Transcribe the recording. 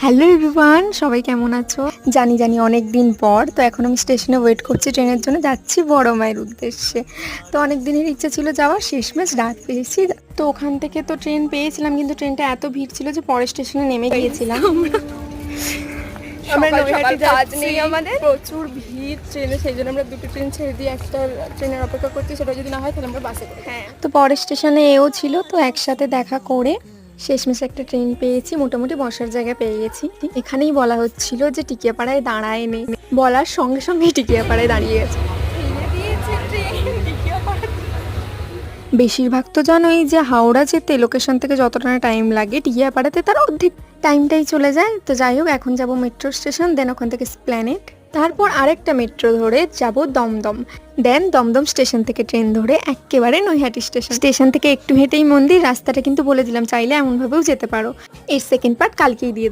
Hello everyone, সবাই কেমন আছো? জানি অনেক দিন পর। তো এখন আমি স্টেশনে ওয়েট করছি ট্রেনের জন্য, যাচ্ছি বড় মায়ের উদ্দেশ্যে। তো অনেক দিনের ইচ্ছা ছিল যাওয়ার, শেষমেশ রাত পেয়েছি। তো ওখান থেকে তো ট্রেন পেয়েছিলাম, কিন্তু ট্রেনটা এত ভিড় ছিল যে পরের স্টেশনে নেমে গিয়েছিলাম। আমরা নৈহাটি কাজ নেই আমাদের, প্রচুর ভিড় ট্রেনে, সেই জন্য আমরা দুটো ট্রেন ছেড়ে দিয়ে একটা ট্রেনের অপেক্ষা করছি। সেটা যদি না হয় তাহলে আমরা বাসে করি। হ্যাঁ, তো পরের স্টেশনে এও ছিল, তো একসাথে দেখা করে শেষমেশ একটা ট্রেন পেয়েছি, মোটামুটি বসার জায়গা পেয়ে গেছি। এখানেই বলা হচ্ছিল যে টিকিয়াপাড়ায় দাঁড়ায় নেই, বলার সঙ্গে সঙ্গেই টিকিয়াপাড়ায় দাঁড়িয়ে গেছে। বেশিরভাগ তো জানোই যে হাওড়া যেতে লোকেশন থেকে যতটা না টাইম লাগে, টিকিয়াপাড়াতে তার অর্ধেক টাইমটাই চলে যায়। তো যাই হোক, এখন যাব মেট্রো স্টেশন, দেন ওখান থেকে স্প্ল্যানেড, তারপর আরেকটা মেট্রো ধরে যাব দমদম, দেন দমদম স্টেশন থেকে ট্রেন ধরে একেবারে নৈহাটি স্টেশন। স্টেশন থেকে একটু হেঁটেই মন্দির, রাস্তাটা কিন্তু বলে দিলাম, চাইলে এমনভাবেও যেতে পারো। এর সেকেন্ড পার্ট কালকেই দিয়ে